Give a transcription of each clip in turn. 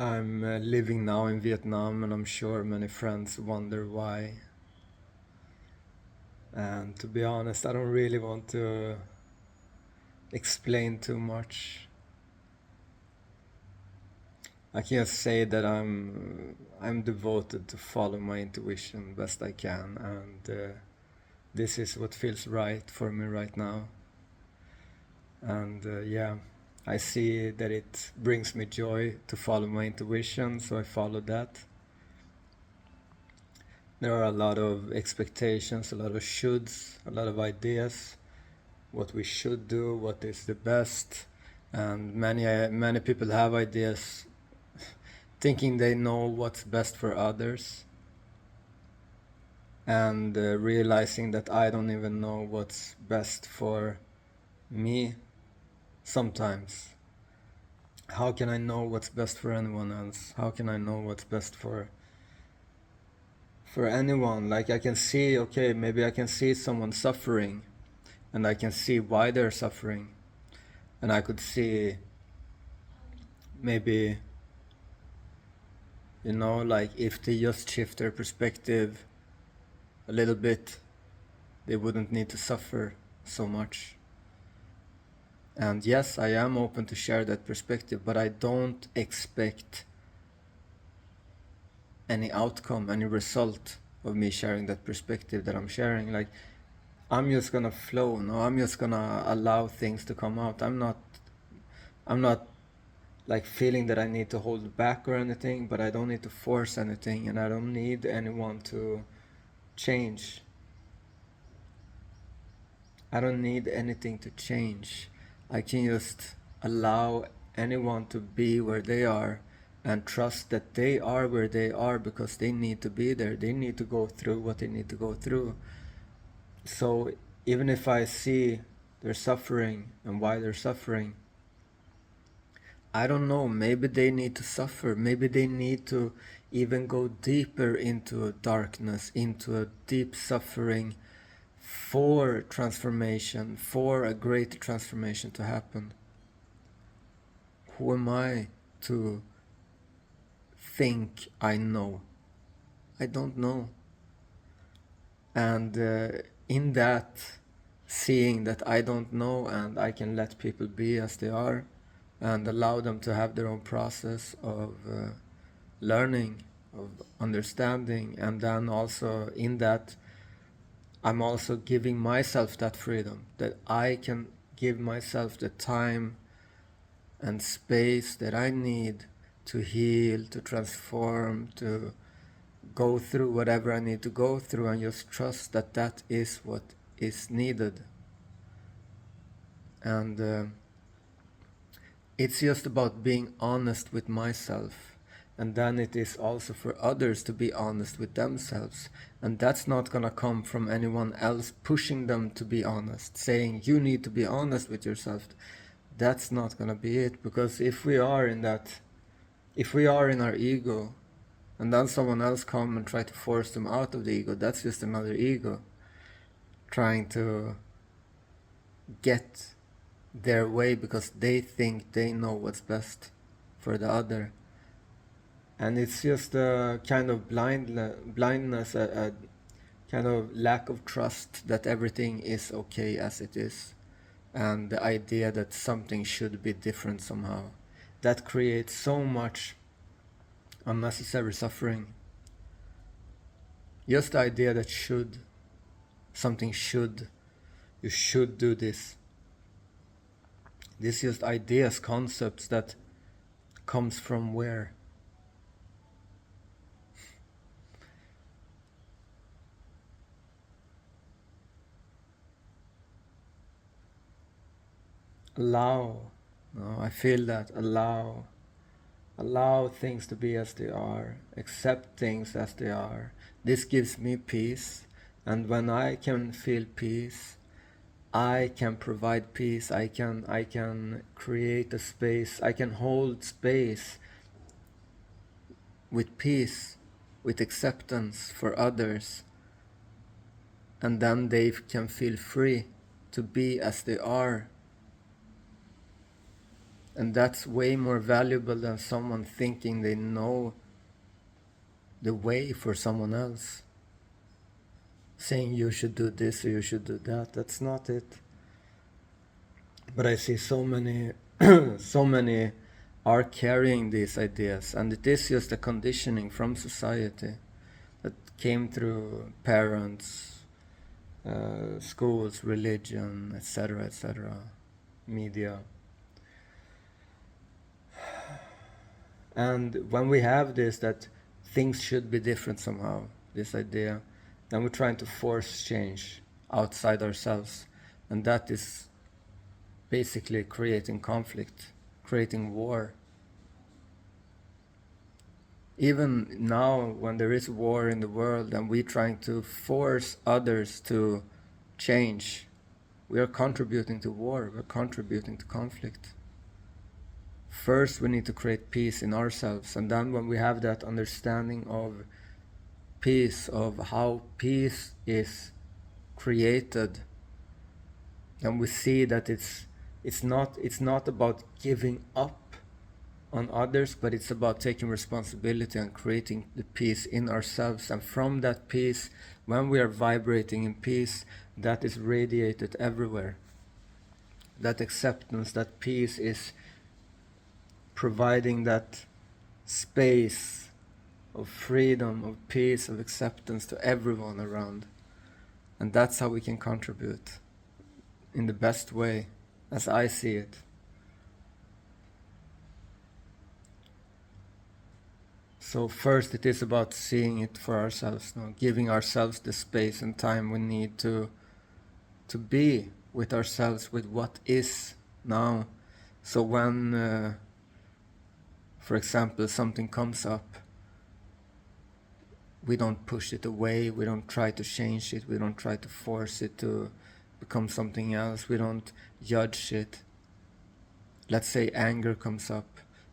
I'm living now in Vietnam, and I'm sure many friends wonder why. And to be honest, I don't really want to explain too much. I can just say that I'm devoted to follow my intuition best I can, and this is what feels right for me right now. And yeah, I see that it brings me joy to follow my intuition, so I follow that. There are a lot of expectations, a lot of shoulds, a lot of ideas, what we should do, what is the best, and many people have ideas thinking they know what's best for others, and realizing that I don't even know what's best for me sometimes. How can I know what's best for anyone else? How can I know what's best for anyone? Like, I can see, okay, maybe I can see someone suffering, and I can see why they're suffering, and I could see maybe, like, if they just shift their perspective a little bit, they wouldn't need to suffer so much. And yes, I am open to share that perspective, but I don't expect any outcome, any result of me sharing that perspective that I'm sharing. Like, I'm just gonna flow, no? I'm just gonna allow things to come out. I'm not like feeling that I need to hold back or anything, but I don't need to force anything, and I don't need anyone to change. I don't need anything to change. I can just allow anyone to be where they are and trust that they are where they are because they need to be there. They need to go through what they need to go through. So even if I see they're suffering and why they're suffering, I don't know, maybe they need to suffer. Maybe they need to even go deeper into darkness, into a deep suffering for transformation, for a great transformation to happen. Who am I to think I know? I don't know. And in that, seeing that I don't know and I can let people be as they are and allow them to have their own process of learning, of understanding, and then also in that, I'm also giving myself that freedom, that I can give myself the time and space that I need to heal, to transform, to go through whatever I need to go through, and just trust that that is what is needed. And it's just about being honest with myself. And then it is also for others to be honest with themselves. And that's not gonna come from anyone else pushing them to be honest, saying you need to be honest with yourself. That's not gonna be it, because if we are in our ego, and then someone else come and try to force them out of the ego, that's just another ego trying to get their way because they think they know what's best for the other. And it's just a kind of blindness, a kind of lack of trust that everything is okay as it is, and the idea that something should be different somehow. That creates so much unnecessary suffering. Just the idea that something should, you should do this. This just ideas, concepts that comes from where? Allow. No, I feel that. Allow. Allow things to be as they are. Accept things as they are. This gives me peace. And when I can feel peace, I can provide peace. I can create a space. I can hold space with peace, with acceptance for others. And then they can feel free to be as they are. And that's way more valuable than someone thinking they know the way for someone else. Saying you should do this or you should do that. That's not it. But I see so many, so many are carrying these ideas, and it is just a conditioning from society that came through parents, schools, religion, etc., media. And when we have this, that things should be different somehow, this idea, then we're trying to force change outside ourselves. And that is basically creating conflict, creating war. Even now, when there is war in the world and we're trying to force others to change, we are contributing to war, we're contributing to conflict. First, we need to create peace in ourselves, and then when we have that understanding of peace, of how peace is created, then we see that it's not about giving up on others, but it's about taking responsibility and creating the peace in ourselves. And from that peace, when we are vibrating in peace, that is radiated everywhere. That acceptance, that peace is providing that space of freedom, of peace, of acceptance to everyone around. And that's how we can contribute in the best way, as I see it. So first it is about seeing it for ourselves, giving ourselves the space and time we need to be with ourselves, with what is now. So when, for example, something comes up, we don't push it away, we don't try to change it, we don't try to force it to become something else, we don't judge it. Let's say anger comes up.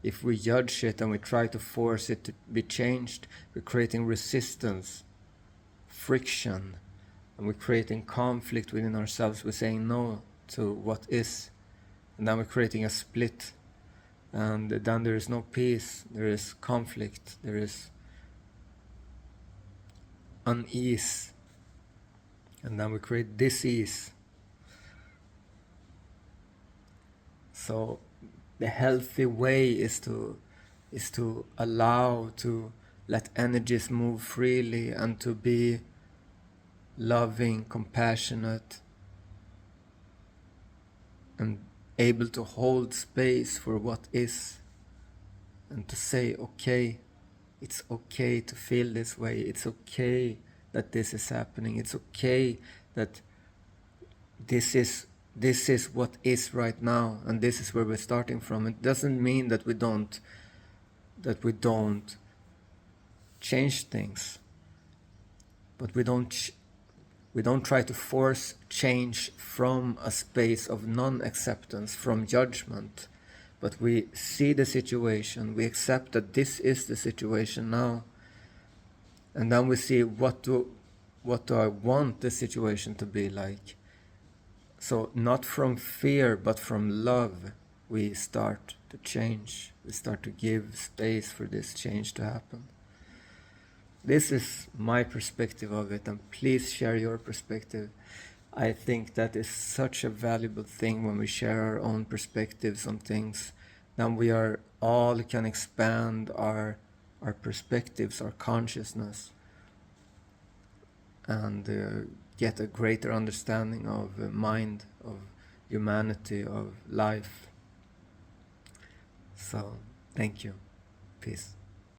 If we judge it and we try to force it to be changed, we're creating resistance, friction, and we're creating conflict within ourselves. We're saying no to what is, and then we're creating a split, and then there is no peace, there is conflict, there is unease, and then we create dis-ease. So the healthy way is to allow, to let energies move freely, and to be loving, compassionate, and able to hold space for what is, and to say, okay, it's okay to feel this way, it's okay that this is happening, it's okay that this is what is right now, and this is where we're starting from. It doesn't mean that we don't change things, but we don't try to force change from a space of non-acceptance, from judgment, but we see the situation, we accept that this is the situation now, and then we see what do I want the situation to be like. So not from fear, but from love, we start to change. We start to give space for this change to happen. This is my perspective of it, and please share your perspective. I think that is such a valuable thing when we share our own perspectives on things. Then we are all can expand our perspectives, our consciousness, and get a greater understanding of mind, of humanity, of life. So, thank you. Peace.